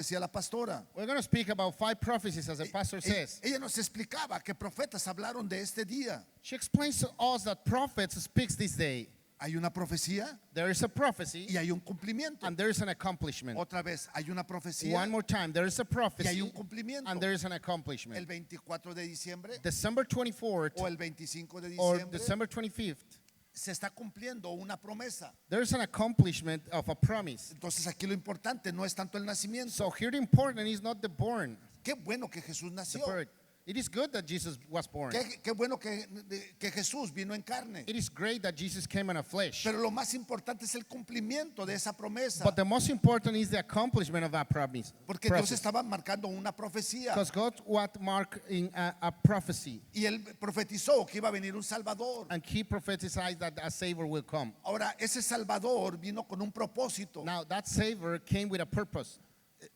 decía la pastora. We're going to speak about 5 prophecies, as the pastor says. Ella nos explicaba que profetas hablaron de este día. She explains to us that prophets speaks this day. Hay una profecía There is a prophecy y hay un cumplimiento. and there is an accomplishment. Otra vez, hay una profecía One more time, there is a y hay un prophecy cumplimiento. and there is an El accomplishment. 24 de diciembre December 24th o el 25 de or diciembre December 25th, se está cumpliendo una promesa. there is an accomplishment of a promise. Entonces aquí lo importante no es tanto el nacimiento. So here the important is not the born, Qué bueno que Jesús the nació. birth. It is good that Jesus was born. Qué bueno que Jesús vino en carne. It is great that Jesus came in a flesh. Pero lo más importante es el cumplimiento de esa promesa. But the most important is the accomplishment of that promise. Porque Dios estaba marcando una profecía. Because God was marking a prophecy. Y él profetizó que iba a venir un Salvador. And he prophesied that a Savior will come. Ahora, ese Salvador vino con un propósito. Now that Savior came with a purpose.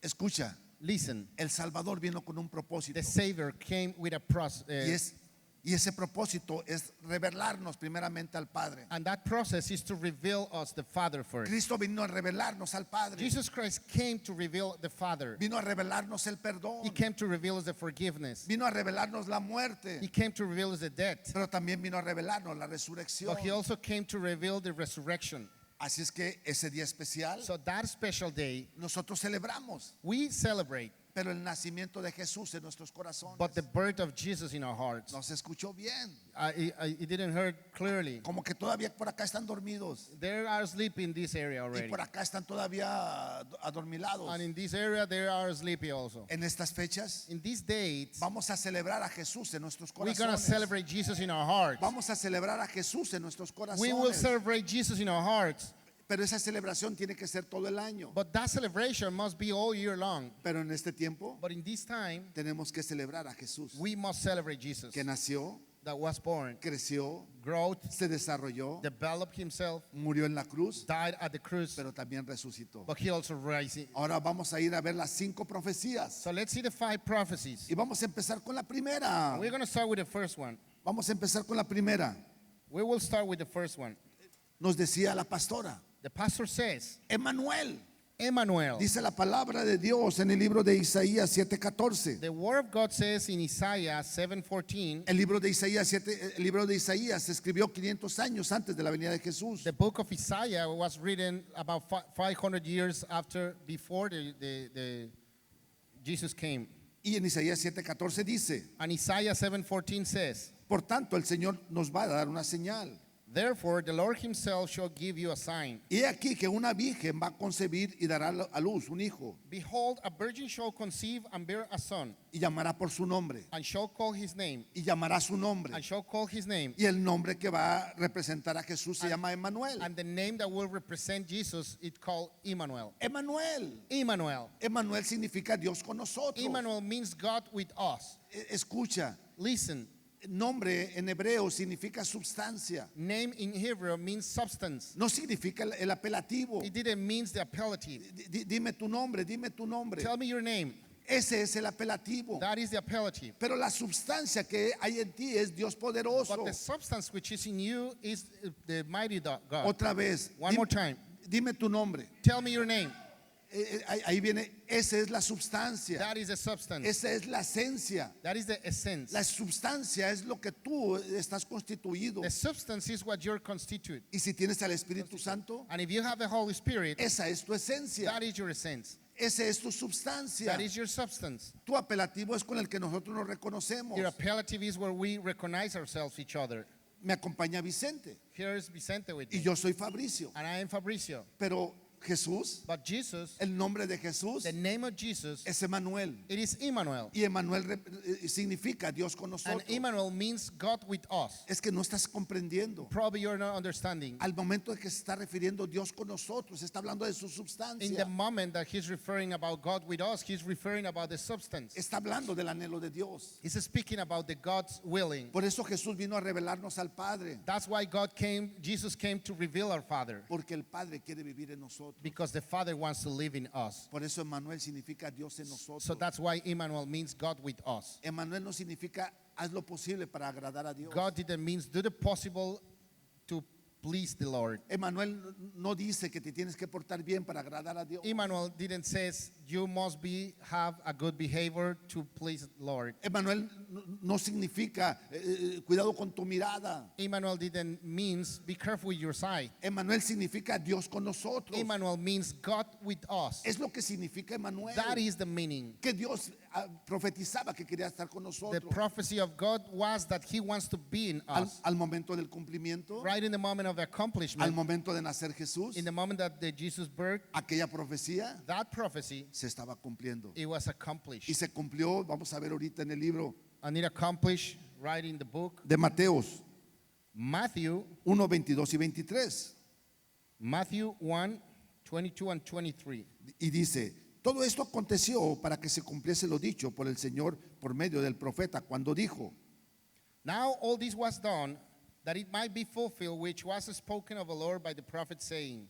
Escucha, Listen, el Salvador vino con un propósito. the Savior came with a process. Y ese propósito es revelarnos primeramente al Padre. And that process is to reveal us the Father first. Cristo vino a revelarnos al Padre. Jesus Christ came to reveal the Father. Vino a revelarnos el perdón. He came to reveal us the forgiveness. Vino a revelarnos la muerte. He came to reveal us the death. Pero también vino a revelarnos la resurrección. But he also came to reveal the resurrection. Así es que ese día especial So that special day, nosotros celebramos. we celebrate, Pero el nacimiento de Jesús en nuestros corazones. but the birth of Jesus in our hearts. No se escuchó bien. It didn't heard clearly. Como que todavía por acá están dormidos. They are asleep in this area Y already. por acá están todavía adormilados. And in this area, they are sleepy also. En estas fechas In these dates, vamos a celebrar a Jesús en nuestros we're going to corazones. celebrate Jesus in our hearts. Vamos a celebrar a Jesús en nuestros We will corazones. celebrate Jesus in our hearts. Pero esa celebración tiene que ser todo el año. But that celebration must be all year long. Pero en este tiempo But in this time, tenemos que celebrar a Jesús, we must celebrate Jesus que nació, that was born, creció, growth, se desarrolló, developed himself, murió en la cruz, died at the cross, pero también resucitó. but he also rising. Ahora vamos a ir a ver las 5 profecías. So let's see the 5 prophecies. Y vamos a empezar con la primera. We're going to start with the first one. Vamos a empezar con la primera. We will start with the first one. Nos decía la pastora, The pastor says, Emmanuel. Emmanuel. Dice la palabra de Dios en el libro de Isaías 7:14. The word of God says in Isaiah 7:14, El libro de Isaías se escribió 500 años antes de la venida de Jesús. the book of Isaiah was written about 500 years before the Jesus came. Y en Isaías 7:14 dice, And Isaiah 7:14 says, por tanto el Señor nos va a dar una señal. therefore the Lord himself shall give you a sign. Y he aquí que una virgen va a concebir y dará a luz un hijo Behold, a virgin shall conceive and bear a son, y llamará por su nombre. and shall call his name, Y llamará su nombre. and shall call his name. Y el nombre que va a representar a Jesús se llama Emmanuel. And the name that will represent Jesus is called Emmanuel. Emmanuel. Emmanuel. Emmanuel significa Dios con nosotros. Emmanuel means God with us. Escucha, Listen, nombre en hebreo significa substancia. name in Hebrew means substance. No significa el apelativo. It didn't mean the appellative. Dime tu nombre, dime tu nombre. Tell me your name. Ese es el apelativo. That is the appellative. Pero la substancia que hay en ti es Dios poderoso. But the substance which is in you is the mighty God. Otra vez. One more time. Dime tu nombre. Tell me your name. Ahí viene, esa es la substancia. That is the substance. Esa es la esencia. That is the essence. La substancia es lo que tú estás constituido. The substance is what you're constitute. Y si tienes al Espíritu Santo, And if you have the Holy Spirit, esa es tu esencia. that is your essence. Esa es tu substancia. That is your substance. Tu apelativo es con el que nosotros nos reconocemos. Your appellative is where we recognize ourselves each other. Me acompaña Vicente Here is Vicente with y me. yo soy Fabricio. And I am Fabricio. Pero Jesús, But Jesus, el nombre de Jesús the name of Jesus, es Emmanuel. it is Emmanuel. Y Emmanuel significa Dios con And nosotros. Emmanuel means God with us. Es que no estás comprendiendo. Probably you're not understanding. Al momento de que se está refiriendo Dios con nosotros, está hablando de su In the substancia. moment that he's referring about God with us, he's referring about the substance. Está hablando del anhelo de Dios. He's speaking about the God's willing. Por eso Jesús vino a revelarnos al Padre. That's why Jesus came to reveal our Father. Porque el Padre quiere vivir en nosotros. Because the Father wants to live in us. Por eso Emmanuel significa Dios en nosotros. So that's why Emmanuel means God with us. Emmanuel no significa haz lo posible para agradar a Dios. God didn't mean do the possible to please the Lord. Emmanuel no dice que te tienes que portar bien para agradar a Dios. Emmanuel didn't say you must have a good behavior to please the Lord. Emmanuel no significa cuidado con tu mirada. Emmanuel didn't means be careful with your sight. Emmanuel significa Dios con nosotros. Emmanuel means God with us. Es lo que significa Emmanuel. That is the meaning. Que Dios profetizaba que quería estar con The nosotros. prophecy of God was that He wants to be in us. Al momento del cumplimiento, Right in the moment of al accomplishment, momento de nacer Jesús, in the moment that the Jesus birth, aquella profecía that prophecy, se estaba cumpliendo. it was accomplished. Y se cumplió, vamos a ver ahorita en el libro And it accomplished right in the book de Mateos Matthew 1, 22 y 23. Matthew 1, 22 and 23. Y dice, todo esto aconteció para que se cumpliese lo dicho por el Señor por medio del profeta cuando dijo, Now all this was done, that it might be fulfilled, which was spoken of the Lord by the prophet, saying,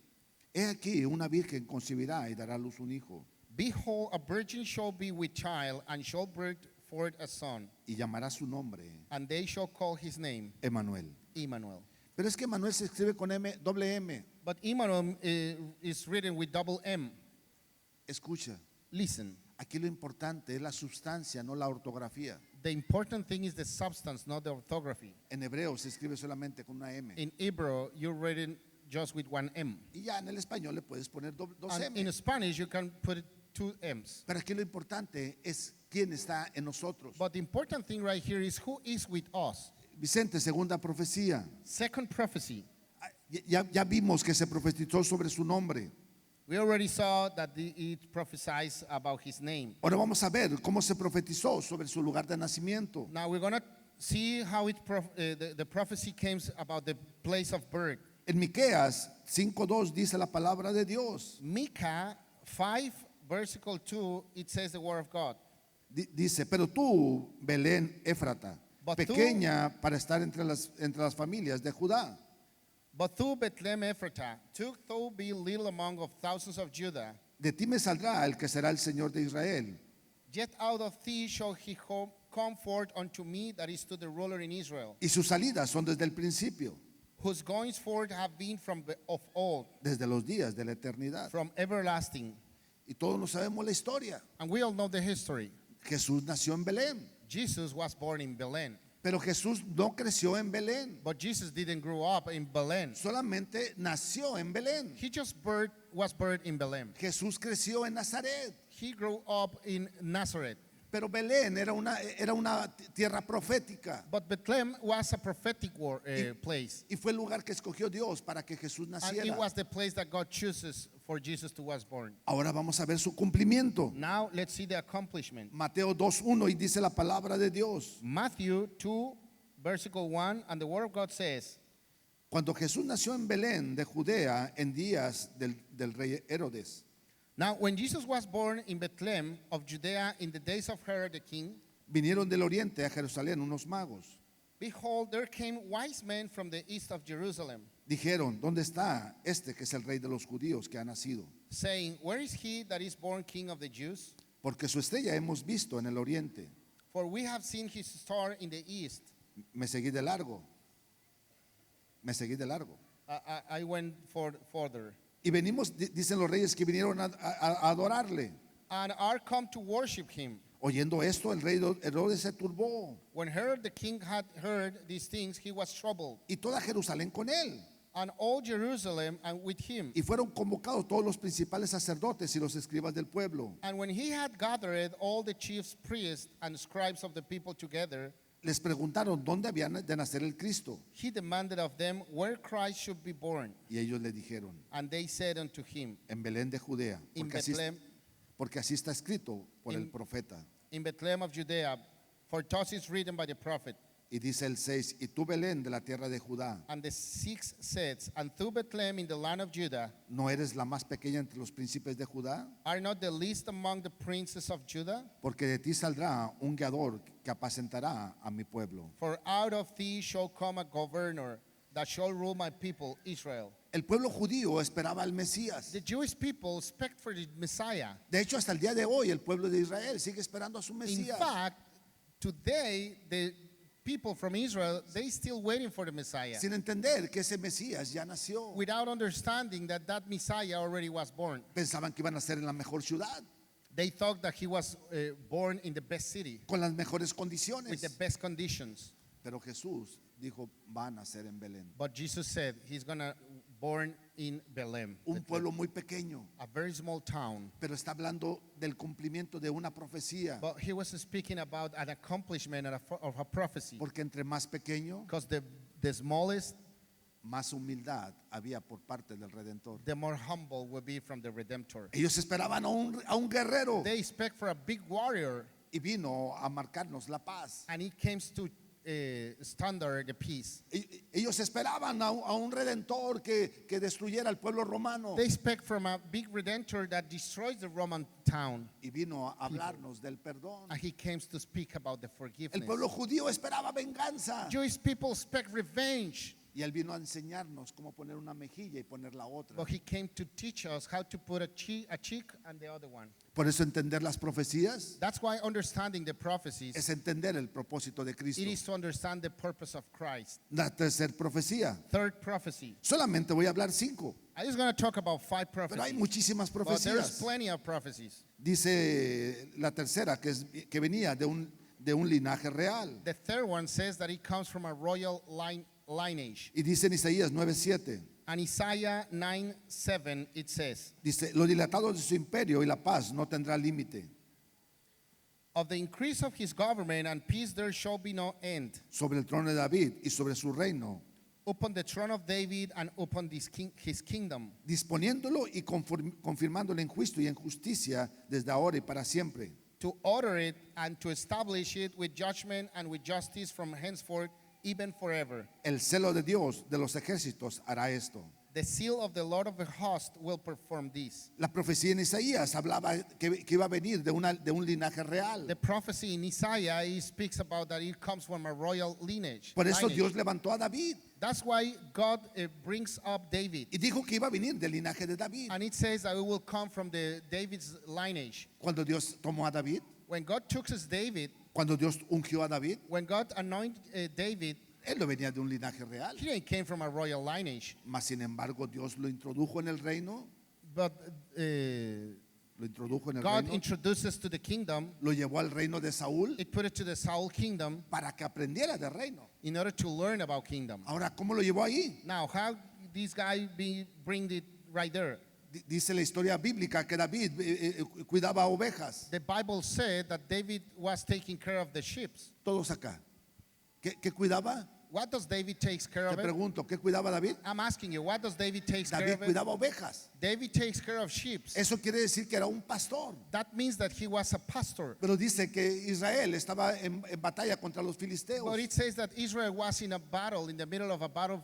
he aquí una virgen concebirá y dará a luz un hijo Behold, a virgin shall be with child, and shall bring forth a son, y llamará su nombre and they shall call his name Emmanuel. Emmanuel. Pero es que Emmanuel se escribe con doble M. But Emmanuel is written with double M. Escucha, Listen, aquí lo importante es la sustancia, no la ortografía. the important thing is the substance, not the orthography. En hebreo se escribe solamente con una M. In Hebrew, you're written just with one M. Y ya en el español le puedes poner dos And M. in Spanish, you can put two M's. Pero aquí lo importante es quién está en nosotros. But the important thing right here is who is with us. Vicente, segunda profecía. Second prophecy. Ya vimos que se profetizó sobre su nombre. We already saw that it prophesies about his name. Ahora vamos a ver cómo se profetizó sobre su lugar de nacimiento. Now we're going to see how the prophecy came about the place of birth. En Miqueas 5:2 dice la palabra de Dios. Micah 5, versicle 2, it says the word of God. Dice, pero tú, Belén Éfrata, But tú- pequeña para estar entre las familias de Judá. But thou, Bethlehem Ephratah, took thou be little among of thousands of Judah, De ti me saldrá el que será el Señor de Israel. yet out of thee shall he come forth unto me, that is to the ruler in Israel, Y sus salidas son desde el principio, whose goings forth have been of old, desde los días de la eternidad. from everlasting. Y todos no sabemos la historia. And we all know the history. Jesús nació en Belén, Jesus was born in Belen, pero Jesús no creció en Belén. but Jesus didn't grow up in Belen. Solamente nació en Belén. He just was born in Belen. Jesús creció en Nazaret, He grew up in Nazareth. pero Belén era una tierra profética But Bethlehem was a prophetic place. y fue el lugar que escogió Dios para que Jesús And it naciera. was the place that God chooses for Jesus to was born. Ahora vamos a ver su cumplimiento. Now let's see the accomplishment. Mateo 2:1 y dice la palabra de Dios. Matthew 2, versicle 1, and the word of God says, Cuando Jesús nació en Belén de Judea en días del rey Herodes, Now when Jesus was born in Bethlehem of Judea in the days of Herod the king, vinieron del oriente a Jerusalén unos magos. behold, there came wise men from the east of Jerusalem, Dijeron, ¿dónde está este que es el rey de los judíos que ha nacido? saying, Where is he that is born king of the Jews? Porque su estrella hemos visto en el oriente. For we have seen his star in the east. Me seguí de largo. Me seguí de largo. I went further. Y venimos, dicen los reyes que vinieron a adorarle. And are come to worship him. Oyendo esto, el rey Herodes se turbó When Herod the king had heard these things, he was troubled, y toda Jerusalén con él. and all Jerusalem and with him. Y fueron convocados todos los principales sacerdotes y los escribas del pueblo. And when he had gathered all the chief priests and scribes of the people together, Les preguntaron dónde había de nacer el Cristo. he demanded of them where Christ should be born. Y ellos le dijeron, And they said unto him, en Belén de Judea, In porque así está escrito por In- el profeta. In Bethlehem of Judea, for thus is written by the prophet. Y dice el 6, y tú Belén de la tierra de Judá, And the 6 says, And thou Bethlehem in the land of Judah, ¿no eres la más pequeña entre los príncipes de Judá? are not the least among the princes of Judah? Porque de ti saldrá un guiador que apacentará a mi pueblo. For out of thee shall come a governor that shall rule my people, Israel. El pueblo judío esperaba al Mesías. The Jewish people expect for the Messiah. De hecho, hasta el día de hoy, el pueblo de Israel sigue esperando a su In Mesías. fact, today the people from Israel, they still waiting for the Messiah, sin entender que ese Mesías ya nació. without understanding that that Messiah already was born. Pensaban que iban a ser en la mejor ciudad, They thought that he was born in the best city, con las mejores with the condiciones. best conditions. Pero Jesús dijo, van a ser en Belén. But Jesus said he's gonna born in Belém, Un pueblo muy pequeño, a very small town. pero está hablando del cumplimiento de una profecía. But he was speaking about an accomplishment of a prophecy, Porque entre más pequeño, because the smallest, más humildad había por parte del Redentor. the more humble will be from the Redemptor. Ellos esperaban a un guerrero They expect for a big warrior, y vino a marcarnos la paz. and he came to standard the peace. Ellos esperaban a un Redentor que destruyera al pueblo romano They expect from a big Redemptor that destroys the Roman town, y vino a hablarnos del perdón. and he came to speak about the El forgiveness. pueblo judío esperaba venganza Jewish people expect revenge, y él vino a enseñarnos cómo poner una mejilla y poner la otra. but he came to teach us how to put a cheek and the other one. Por eso entender las profecías That's why understanding the prophecies, es entender el propósito de Cristo. it is to understand the purpose of Christ. La tercera profecía. Third prophecy. Solamente voy a hablar 5, I'm just going to talk about 5 pero hay prophecies. muchísimas But there's profecías. plenty of prophecies. Dice la tercera que venía de un linaje real. The third one says that it comes from a royal lineage. Y dice en Isaías 9:7, And Isaiah 9:7 it says, dice, los dilatados de su imperio y la paz no tendrá límite of the increase of his government and peace there shall be no end, sobre el trono de David y sobre su reino, upon the throne of David and upon his kingdom, disponiéndolo y confirmándolo en juicio y en justicia desde ahora y para siempre. to order it and to establish it with judgment and with justice from henceforth, even forever. El celo de Dios de los ejércitos hará esto. The seal of the Lord of the host will perform this. La profecía en Isaías hablaba que iba a venir de un linaje real. The prophecy in Isaiah, it speaks about that it comes from a royal lineage. Por eso lineage. Dios levantó a David That's why God brings up David. y dijo que iba a venir del linaje de David. And it says that it will come from the David's lineage. Cuando Dios tomó a David, When God took his David, cuando Dios ungió a David, when God anointed David, él no venía de un linaje real. he didn't came from a royal lineage. Mas sin embargo, Dios lo introdujo en el reino, But lo introdujo en el God reino, introduces to the kingdom, lo llevó al reino de Saúl it put it to the Saul kingdom para que aprendiera del reino. in order to learn about kingdom. Ahora, ¿cómo lo llevó ahí? Now, how this guy bring it right there? Dice la historia bíblica que David cuidaba ovejas. The Bible said that David was taking care of the sheep. Todos acá. ¿Qué cuidaba? What does David takes care Te of it? pregunto, ¿qué cuidaba David? I'm asking you, what does David takes care David of it? cuidaba ovejas. David takes care of sheep. Eso quiere decir que era un pastor. That means that he was a pastor. Pero dice que Israel estaba en batalla contra los filisteos. But it says that Israel was in a battle, in the middle of a battle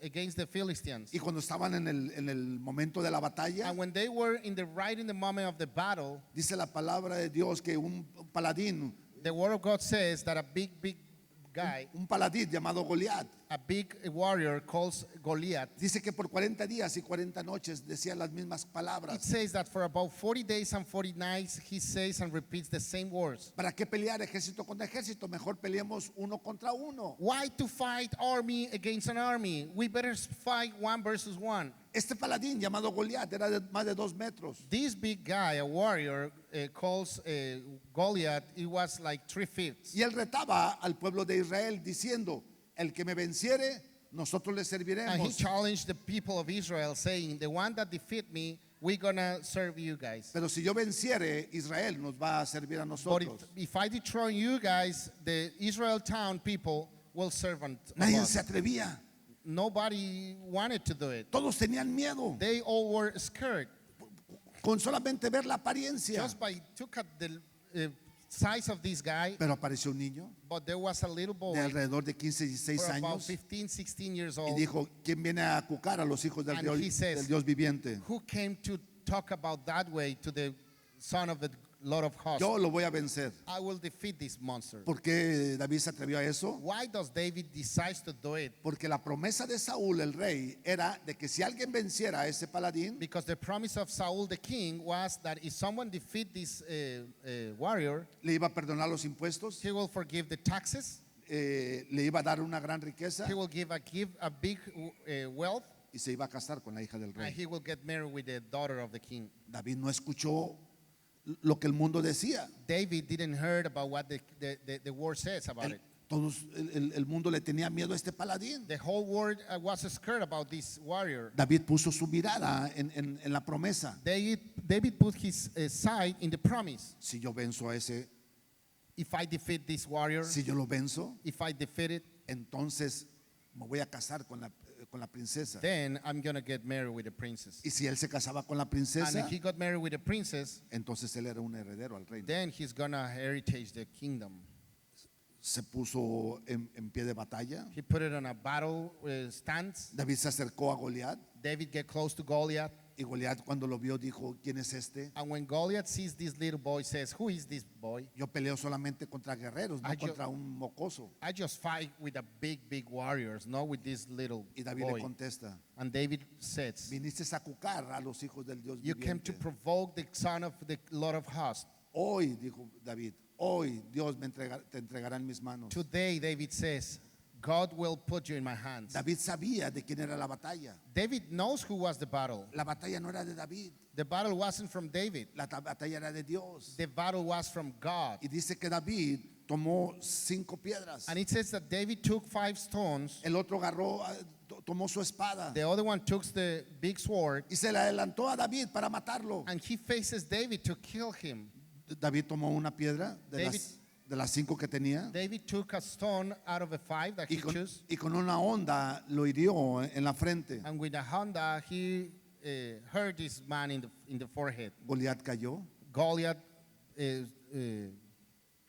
against the Philistines. Y cuando estaban en el momento de la batalla, And when they were in the moment of the battle, dice la palabra de Dios que un paladín, the word of God says that a big guy, un paladín llamado Goliat, a big warrior calls Goliath. dice que por 40 días y 40 noches decía las mismas It palabras. says that for about 40 days and 40 nights, he says and repeats the same words. ¿Para qué pelear ejército contra ejército? Mejor peleemos uno contra uno. Why to fight army against an army? We better fight one versus one. Este paladín llamado Goliat era de más de 2 metros. This big guy, a warrior, calls Goliath, it was like 3 feet. Y él retaba al pueblo de Israel diciendo, el que me venciere, nosotros le And he serviremos. challenged the people of Israel, saying, the one that defeat me, we're gonna serve you guys. Pero si yo venciere, Israel nos va a servir a But nosotros. if I destroy you guys, the Israel town people will serve Nadie us. se atrevía. Nobody wanted to do it. Todos tenían miedo. They all were scared. Con solamente ver la apariencia. Just by took at the size of this guy, Pero apareció un niño but there was a little boy de alrededor de 15 y 16 for about años 15, 16 years y old dijo, ¿quién viene a cucar a los hijos And he says, del Dios viviente? who came to talk about that way to the son of the Lord of hosts. Yo lo voy a vencer. I will defeat this monster. ¿Por qué David se atrevió a eso? Why does David decide to do it? Porque la promesa de Saúl, el rey, era de que si alguien venciera a ese paladín, Because the promise of Saul the king was that if someone defeat this warrior, le iba a perdonar los impuestos, he will forgive the taxes, le iba a dar una gran riqueza He will give a big wealth, y se iba a casar con la hija del and rey. he will get married with the daughter of the king. David no escuchó lo que el mundo decía. David didn't heard about what the word says about El, it. el mundo le tenía miedo a este paladín. The whole world was scared about this warrior. David puso su mirada en la promesa. David put his side in the promise. Si yo venzo a ese, If I defeat this warrior, si yo lo venzo, if I defeat it, entonces me voy a casar con la princesa. then I'm going to get married with the princess. Y si él se casaba con la And princesa, if he got married with the princess, entonces él era un heredero al reino. then he's going to heritage the kingdom. Se puso en pie de batalla. He put it on a battle stance. David se acercó a Goliat David get close to Goliath. y Goliat cuando lo vio dijo, ¿quién es este? And when Goliath sees this little boy, says, who is this boy? Yo peleo solamente contra guerreros, no Ah, yo- contra un mocoso. I just fight with the big warriors, not with this little Y David le boy. contesta, And David says, viniste a cucar a los hijos del Dios you came to viviente. provoke the son of the Lord of hosts. Hoy, dijo David, hoy Dios te entregará en mis manos. Today, David says, God will put you in my hands. David sabía de quién era la batalla. David knows who was the battle. La batalla no era de David, The battle wasn't from David. batalla era de Dios. The battle was from God. Y dice que David tomó 5 piedras. And it says that David took 5 stones. El otro agarró, tomó su espada The other one took the big sword. y se le adelantó a David para matarlo. And he faces David to kill him. David tomó una piedra David- de las 5 que tenía David took a stone out of the 5 that he chose. y con una onda lo hirió en la frente. And with a Honda, he hurt this man in the forehead. Goliat cayó, Goliath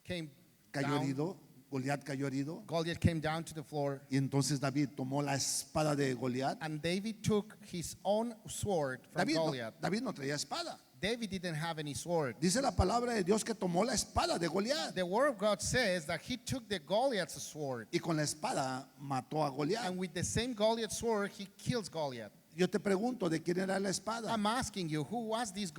came cayó down. herido. Goliat cayó herido. Goliath came down to the floor. Y entonces David tomó la espada de Goliat. And David took his own sword from Goliath. David no traía espada. David didn't have any sword. Dice la palabra de Dios que tomó la espada de Goliat The word of God says that he took the Goliath's sword. y con la espada mató a Goliat. And with the same Goliath sword, he kills Goliath. Yo te pregunto de quién era la espada. I'm asking you, who was this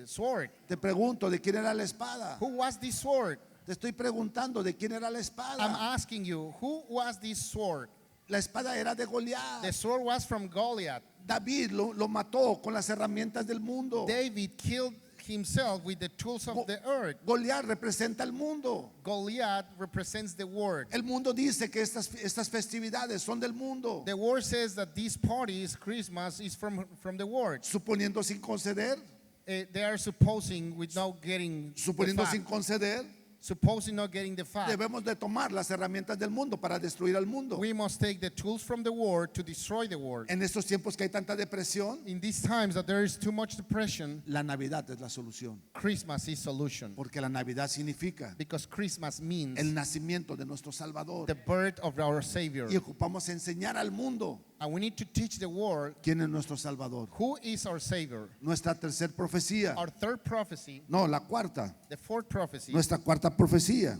sword? Te pregunto de quién era la espada. Who was this sword? Te estoy preguntando de quién era la I'm espada. asking you, who was this sword? La espada era de The Goliat. sword was from Goliath. David lo mató con las herramientas del mundo. David killed himself with the tools of the earth. Goliat representa el mundo. Goliath represents the world. El mundo dice que estas festividades son del mundo. The word says that this party, Christmas, is from the world. Suponiendo sin conceder, They are supposing without getting the suponiendo sin fact. conceder, Supposing not getting the fact. debemos de tomar las herramientas del mundo para destruir al mundo. We must take the tools from the world to destroy the world. En estos tiempos que hay tanta depresión, In these times that there is too much depression, la Navidad es la solución. Christmas is solution. Porque la Navidad significa Because Christmas means el nacimiento de nuestro Salvador. the birth of our Savior. Y ocupamos enseñar al mundo And we need to teach the world quién es nuestro Salvador. who is our Savior. Nuestra tercer profecía. Our third prophecy, No, la cuarta. the fourth prophecy, Nuestra cuarta profecía.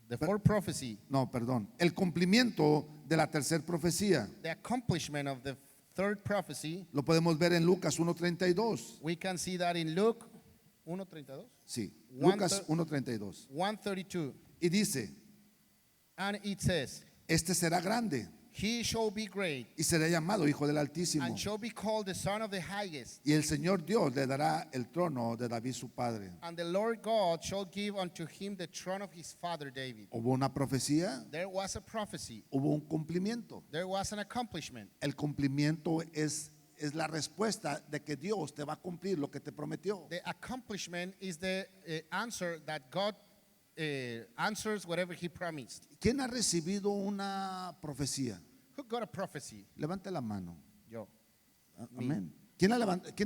the fourth prophecy, No, perdón. El cumplimiento de la tercer profecía. the accomplishment of the third prophecy, Lo podemos ver en Lucas 1:32. we can see that in Luke 1:32, Sí, One Lucas thir- 1:32. 1:32, Y dice, and it says, este será grande he shall be great y será llamado Hijo del Altísimo. and shall be called the Son of the Highest. Y el Señor Dios le dará el trono de David su padre. And the Lord God shall give unto him the throne of his father David. Hubo una profecía, There was a prophecy. hubo un cumplimiento. There was an accomplishment. El cumplimiento es la respuesta de que Dios te va a cumplir lo que te prometió. The accomplishment is the answer that God answers whatever he promised. ¿Quién ha recibido una profecía? Who got a prophecy? Levante la mano. Yo. Amén. ¿Quién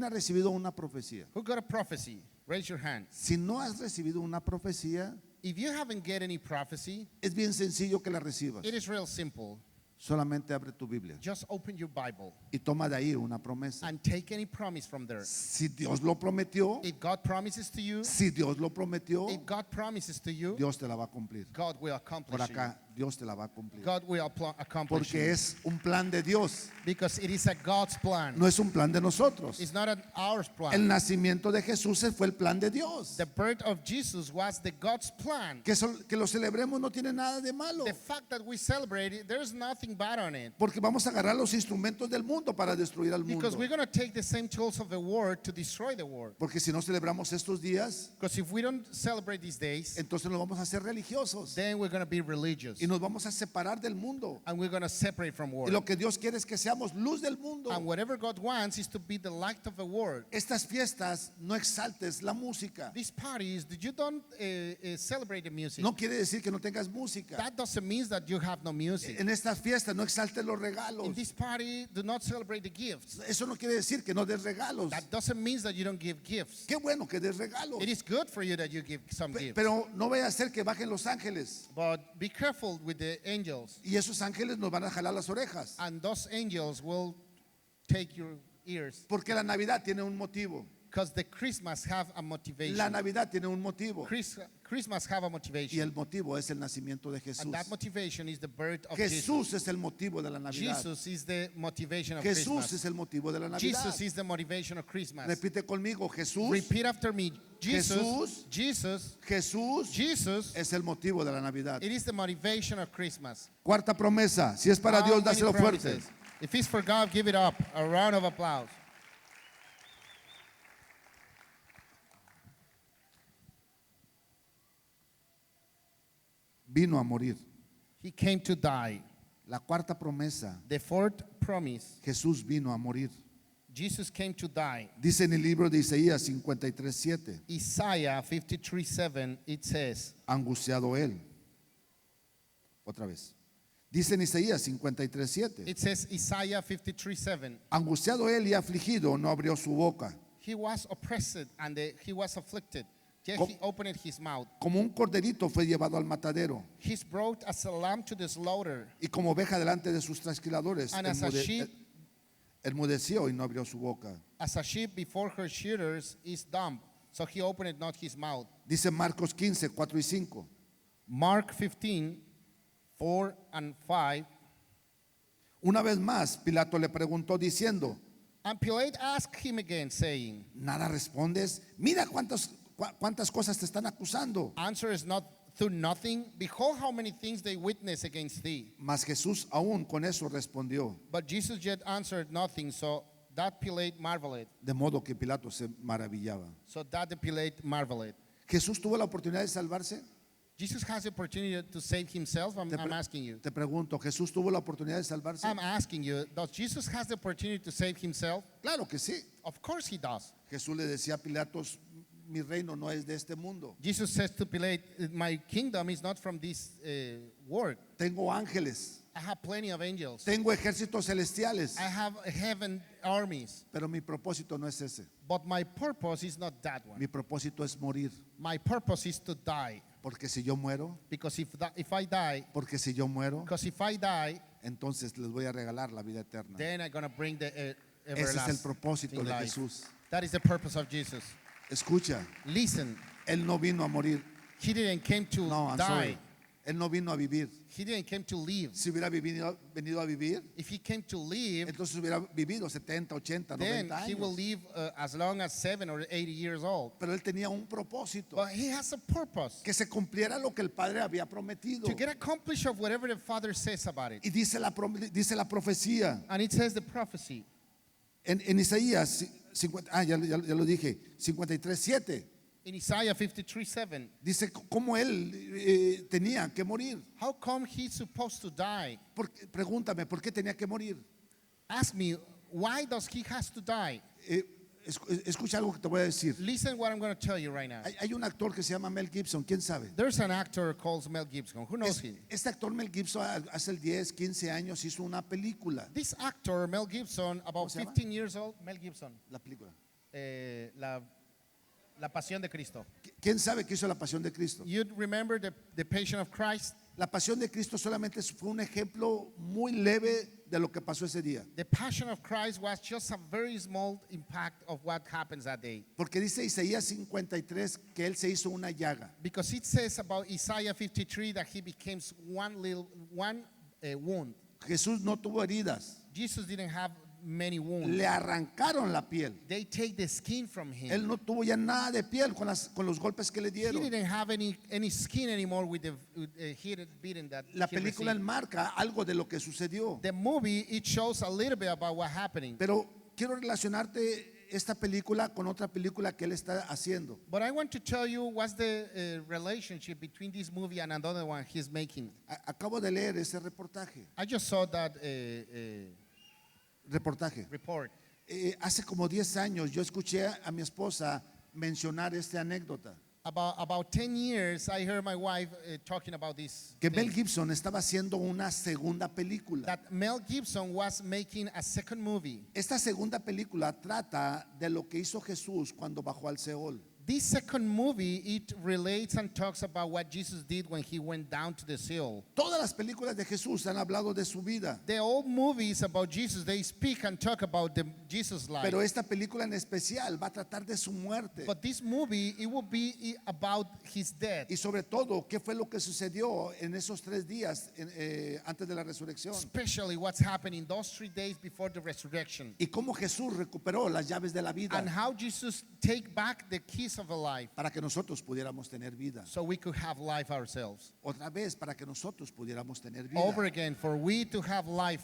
ha recibido una profecía? Who got a prophecy? Raise your hand. Si no has recibido una profecía, If you haven't get any prophecy, es bien sencillo que la recibas. it is real simple. Solamente abre tu Biblia Just open your Bible y toma de ahí una promesa. and take any promise from there. Si Dios lo prometió, If God promises to you, si Dios lo prometió, if God promises to you, Dios te la va a cumplir. God will Por accomplish it. acá, Dios te la va a cumplir. God will accomplish Porque it. es un plan de Dios, Because it is a God's plan. no es un plan de nosotros. It's not our El plan. nacimiento de Jesús fue el plan de Dios. The birth of Jesus was the God's plan. Que lo celebremos no tiene nada de malo. The fact that we celebrate it, there's nothing bad on it. Porque vamos a agarrar los instrumentos del mundo para destruir al mundo. Because we're going to take the same tools of the world to destroy the world. Porque si no celebramos estos días, Because if we don't celebrate these days, entonces nos vamos a hacer religiosos. then we're going to be religious. Y nos vamos a separar del mundo. And we're going to separate from Y world. lo que Dios quiere es que seamos luz del mundo. And whatever God wants is to be the light of the world. Estas fiestas no exaltes la música. These parties, you don't celebrate the music. No quiere decir que no tengas música. That doesn't mean that you have no music. En estas fiestas no exaltes los In regalos. this party, do not celebrate the gifts. Eso no quiere decir que no des regalos. That doesn't mean that you don't give gifts. Qué bueno que des regalos. It is good for you that you give some gifts. Pero no vaya a ser que bajen los ángeles. But be careful with the angels. Y esos ángeles nos van a jalar las orejas. And those angels will take your ears. Porque la Navidad tiene un motivo. Because the Christmas have a motivation. La Navidad tiene un motivo. Christmas have a Y motivation. el motivo es el nacimiento de Jesús. And that motivation is the birth of Jesus. Jesús es el motivo de la Navidad. Jesus is the motivation of Jesús Christmas. es el motivo de la Navidad. Jesus is the motivation of Christmas. Repite conmigo, Jesús. Repeat after me. Jesus, Jesús. Jesus, Jesús Jesus. es el motivo de la Navidad. It is the motivation of Christmas. Cuarta promesa. Si es para How Dios, many dáselo fuerte. promises? If it's for God, give it up. A round of applause. Vino a morir. He came to die. La cuarta promesa. The fourth promise, Jesús vino a morir. Jesus came to die. Dice en el libro de Isaías 53:7. Isaiah 53:7, it says, Angustiado él. Otra vez. Dice en Isaías 53:7. it says Isaiah 53:7, Angustiado él y afligido no abrió su boca. he was oppressed and he was afflicted, yet Co- he opened his mouth. Como un corderito fue llevado al matadero. He's brought as a lamb to the slaughter, Y como oveja delante de sus trasquiladores. and as a sheep, Enmudeció y no abrió su boca. as a sheep before her shearers is dumb, so he opened not his mouth. Dice Marcos 15:4 y 5. Mark 15:4 and 5. Una vez más, Pilato le preguntó diciendo, And Pilate asked him again, saying, ¿nada respondes? Mira cuántas cosas te están acusando. answer is not through nothing. Behold how many things they witness against thee. Mas Jesús aún con eso respondió. But Jesus yet answered nothing, so that Pilate marveled. De modo que Pilato se maravillaba. So that the Pilate marveled. ¿Jesús tuvo la oportunidad de salvarse? Jesus has the opportunity to save himself. I'm asking you. Te pregunto, ¿Jesús tuvo la oportunidad de salvarse? I'm asking you, does Jesus has the opportunity to save himself? Claro que sí. Of course he does. Jesús le decía a Pilatos, mi reino no es de este mundo. Jesus says to Pilate, my kingdom is not from this world. Tengo ángeles, I have plenty of angels. tengo ejércitos celestiales, I have heaven armies. pero mi propósito no es ese. But my purpose is not that one. Mi propósito es morir. My purpose is to die. Porque si yo muero, Because if I die, porque si yo muero, because if I die, entonces les voy a regalar la vida eterna. then I'm going to bring the Ese es el everlasting propósito de life. Jesús. That is the purpose of Jesus. Escucha, Listen, Él no vino a morir. he didn't came to No, I'm die. sorry. Él no vino a vivir. He didn't came to live. Si hubiera venido a vivir, If he came to live, entonces hubiera vivido 70, 80, then 90 he will años. live as long as 7 or 80 years old. Pero Él tenía un propósito. But he has a purpose Que se cumpliera lo que el Padre había prometido. to get accomplished of whatever the Father says about it. Y dice la profecía And it says the prophecy. en Isaías 50, ya lo dije, 53:7. In Isaiah 53:7, Dice cómo Él tenía que morir. how come he's supposed to die? Pregúntame, ¿por qué tenía que morir? Ask me, why does he has to die? Escucha algo que te voy a decir. Listen what I'm going to tell you right now. Hay un actor que se llama Mel Gibson, ¿quién sabe? There's an actor called Mel Gibson. Who knows him? Este actor Mel Gibson hace 10, 15 años hizo una película. This actor, Mel Gibson, about se llama? 15 years old, Mel Gibson, La película. La Pasión de Cristo. ¿Quién sabe que hizo La Pasión de Cristo? You remember the Passion of Christ? La pasión de Cristo solamente fue un ejemplo muy leve de lo que pasó ese día. The passion of Christ was just a very small impact of what happens that day. Porque dice Isaías 53 que él se hizo una llaga. Because it says about Isaiah 53 that he became one wound. Jesús no tuvo heridas. Jesus didn't have many wounds. Le arrancaron la piel. They take the skin from him. Él no tuvo ya nada de piel con los golpes que le He dieron. didn't have any skin anymore with the hit beating that La he película received. enmarca algo de lo que sucedió. The movie, it shows a little bit about what's happening. Pero quiero relacionarte esta película con otra película que él está haciendo. But I want to tell you what's the relationship between this movie and another one he's making. Acabo de leer ese reportaje. I just saw that Reportaje. report. Hace como 10 años yo escuché a mi esposa mencionar esta anécdota. About 10 years, I heard my wife talking about this. Que thing. Mel Gibson estaba haciendo una segunda película. That Mel Gibson was making a second movie. Esta segunda película trata de lo que hizo Jesús cuando bajó al Seol. This second movie, it relates and talks about what Jesus did when he went down to the Sheol. Todas las películas de Jesús han hablado de su vida, The old movies about Jesus, they speak and talk about the Jesus life. pero esta película en especial va a tratar de su muerte But this movie, it will be about his death. y sobre todo qué fue lo que sucedió en esos 3 días antes de la resurrección Especially what's happening those 3 days before the resurrection. y cómo Jesús recuperó las llaves de la vida And how Jesus take back the keys of a life para que nosotros pudiéramos tener vida. so we could have life ourselves. Otra vez para que nosotros pudiéramos tener vida. Over again, for we to have life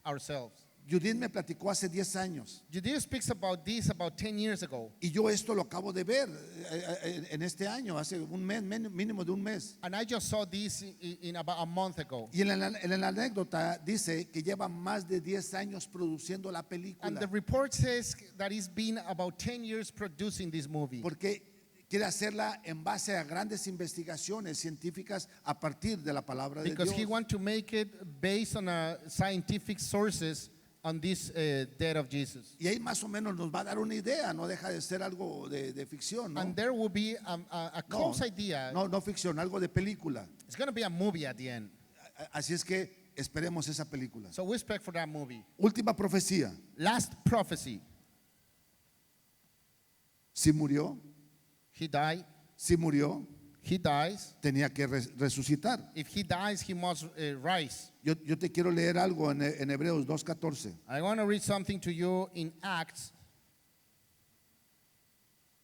ourselves. Judith me platicó hace 10 años Judea speaks about this about 10 years ago. y yo esto lo acabo de ver en este año, hace un mes, mínimo de un mes. And I just saw this in about a month ago. Y en la anécdota dice que lleva más de 10 años produciendo la And the película report says that it's been about 10 years producing this movie. porque quiere hacerla en base a grandes investigaciones científicas a partir de la palabra de Because he Dios. wants to make it based on scientific sources on this death of Jesus. Y ahí más o menos nos va a dar una idea, no deja de ser algo de ficción, ¿no? And there will be a close idea. No ficción, algo de película. It's going to be a movie at the end. Así es que esperemos esa película. So we expect for that movie. Última profecía. Last prophecy. Si murió, He died. si murió, He dies. tenía que resucitar. If he dies, he must rise. Yo te quiero leer algo en Hebreos 2:14. I want to read something to you in Acts.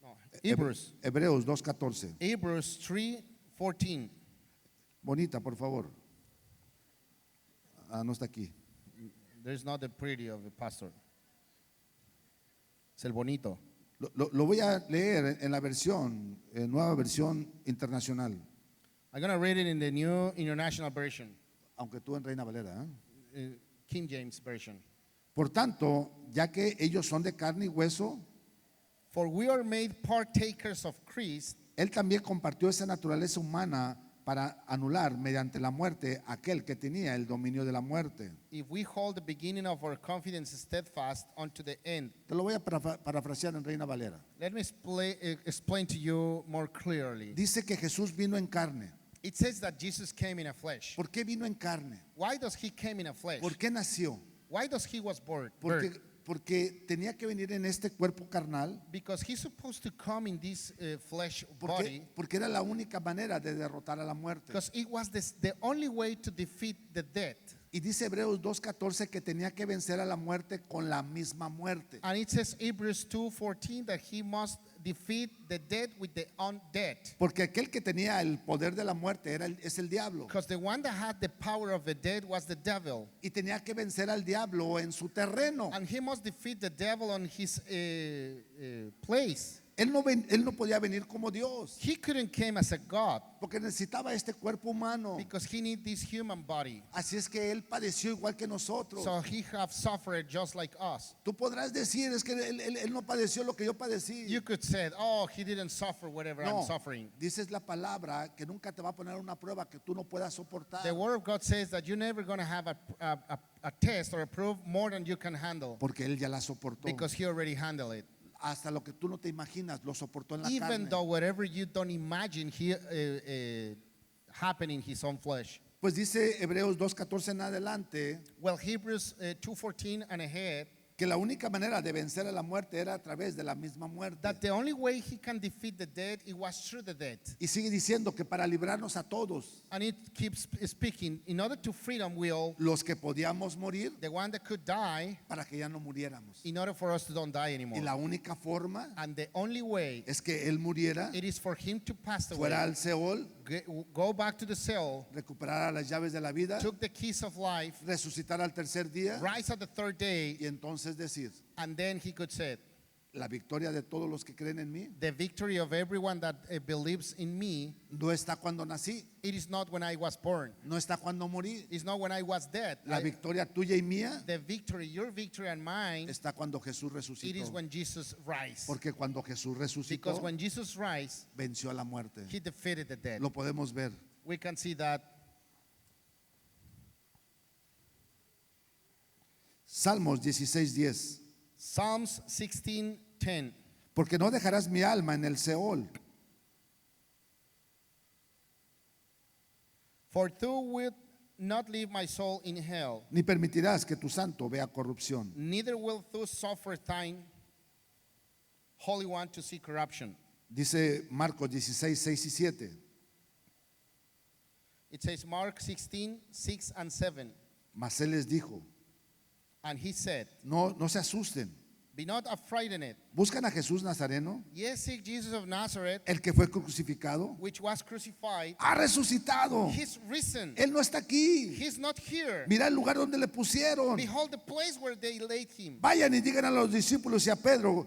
No, Hebrews. Hebreos 2:14. Hebrews 3:14. Bonita, por favor. Ah, no está aquí. There's not the pretty of the pastor. Es el bonito. Lo voy a leer en la nueva versión internacional, I'm going to read it in the New International Version, aunque tú en Reina Valera. King James Version. Por tanto, ya que ellos son de carne y hueso, For we are made partakers of Christ, él también compartió esa naturaleza humana para anular mediante la muerte aquel que tenía el dominio de la muerte. if we hold the beginning of our confidence steadfast unto the end. Te lo voy a parafrasear en Reina Valera. Let me explain to you more clearly. Dice que Jesús vino en carne. It says that Jesus came in a flesh. ¿Por qué vino en carne? Why does he came in a flesh? ¿Por qué nació? Why does he was born? Porque tenía que venir en este cuerpo carnal, Because he's supposed to come in this flesh body. porque era la única manera de derrotar a la muerte. Because it was the only way to defeat the death. Y dice Hebreos 2:14 que tenía que vencer a la muerte con la misma muerte. And it says Hebrews 2:14 that he must defeat the death with the undead. Porque aquel que tenía el poder de la muerte es el diablo. Because the one that had the power of the dead was the devil. Y tenía que vencer al diablo en su terreno. And he must defeat the devil on his place. Él no podía venir como Dios, He couldn't come as a God porque necesitaba este cuerpo humano. because he need this human body. Así es que él padeció igual que nosotros. So he have suffered just like us. Tú podrás decir, es que él no padeció lo que yo padecí. You could say, oh, he didn't suffer whatever I'm No, suffering. dices la palabra que nunca te va a poner una prueba que tú no puedas soportar. The word of God says that you're never going to have a test or a proof more than you can handle Porque él ya la soportó. because he already handled it. Hasta lo que tú no te imaginas lo soportó en la Even carne. though whatever you don't imagine he happened in his own flesh. Pues dice Hebreos 2:14 en adelante Well, Hebrews 2:14 and ahead, que la única manera de vencer a la muerte era a través de la misma muerte. that the only way he can defeat the dead, it was through the dead. Y sigue diciendo que para librarnos a todos, And it keeps speaking, in order to freedom will, los que podíamos morir, the one that could die, para que ya no muriéramos. in order for us to don't die Y anymore. la única forma And the only way es que Él muriera, it is for him to pass fuera away, al Seol, go back to the cell, recuperara las llaves de la vida, took the keys of life, resucitar al tercer día rise at the third day, y entonces decir, and then he could say, la victoria de todos los que creen en mí the victory of everyone that believes in me, no está cuando nací, it is not when I was born, no está cuando morí. it's not when I was dead. La victoria tuya y mía The victory, your victory and mine, está cuando Jesús it is resucitó. when Jesus rise. Porque cuando Jesús Because resucitó, when Jesus rise, venció a la muerte. he defeated the dead. Lo podemos ver. We can see that. Salmos 16:10. Psalms 16:10. Porque no dejarás mi alma en el Seol, For thou wilt not leave my soul in hell, ni permitirás que tu santo vea corrupción. neither wilt thou suffer thine Holy One to see corruption. Dice Marcos 16:6 y 7. It says Mark 16:6 and 7. Mas él les dijo, And he said, no se asusten. be not afraid in it. Buscan a Jesús Nazareno, Yes, seek Jesus of Nazareth, el que fue crucificado. which was crucified. Ha resucitado. He's risen. Él no está aquí. He's not here. Mira el lugar donde le pusieron. Behold the place where they laid him. Vayan y digan a los discípulos y a Pedro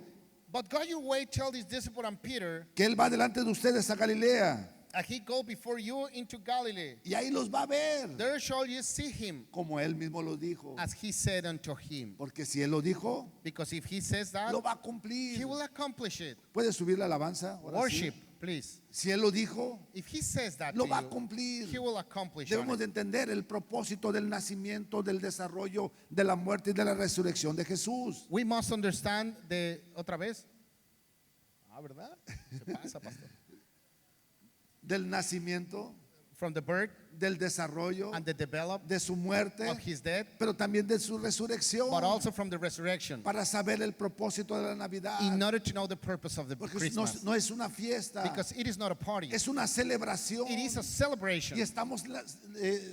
But go your way, tell his disciple and Peter, que él va delante de ustedes a Galilea. and he go before you into Galilee. Y ahí los va a ver. There shall you see him, Como él mismo lo dijo. as he said unto him. Porque si él lo dijo, Because if he says that, lo va a cumplir. he will accomplish it. ¿Puede subir la alabanza? Ahora sí. Worship, please. Si él lo dijo, If he says that lo to va a you, cumplir. he will accomplish it. Debemos de entender el propósito del nacimiento, del desarrollo, de la muerte y de la resurrección de Jesús. We must understand the otra vez. ¿Verdad? ¿Qué pasa, pastor? Del nacimiento, From the birth del desarrollo, and the develop de su muerte, of his death, pero también de su resurrección. but also from the resurrection, Para saber el propósito de la Navidad. in order to know the purpose of the Porque no, Christmas. no es una fiesta, Because it is not a party. es una celebración. It is a celebration. Y estamos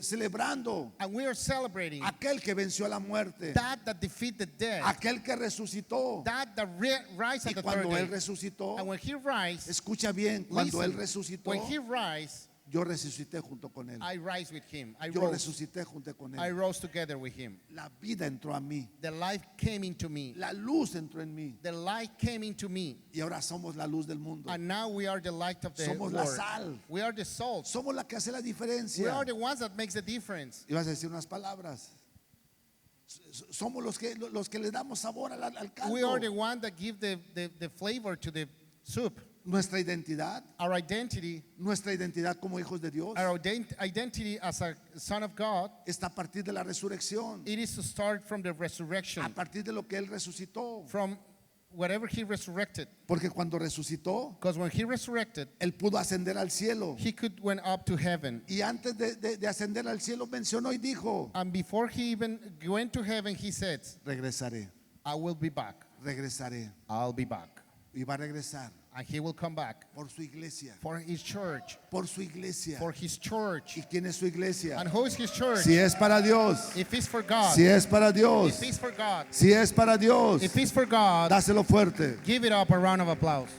celebrando And we are celebrating aquel que venció a la muerte, that defeated death, aquel que resucitó. that rise Y at the third cuando él day. resucitó, And when he rise, escucha bien, cuando él listen, resucitó, when he rise, yo resucité junto con él. I rise with him. Yo resucité junto con I él. rose together with him. La vida entró a mí, The life came into me. la luz entró en mí The light came into me. y ahora somos la luz del mundo. And now we are the light of the Somos world. la sal. We are the salt. Somos la que hace la We diferencia. are the ones that makes the difference. Ibas a decir unas palabras. Somos los que le damos sabor al caldo. We are the one that give the flavor to the soup. Nuestra identidad, Our identity, como hijos de Dios, our identity as a son of God, está a partir de la resurrección, it is to start from the a resurrection, partir de lo que él resucitó. from whatever he resurrected. Porque cuando resucitó, Because when he resurrected, él pudo ascender al cielo. he could went up to heaven. Y antes de ascender al cielo mencionó y dijo, And before he even went to heaven, he said, regresaré, I will be back. regresaré. I'll be back. Y va a regresar And he will come back por su iglesia, for his church. por su iglesia. For his church. ¿Y quién es su iglesia? And who is his church? Si es para Dios, If it's for God. si es para Dios, If it's for God. si es para Dios, If it's for God, dáselo fuerte. give it up a round of applause.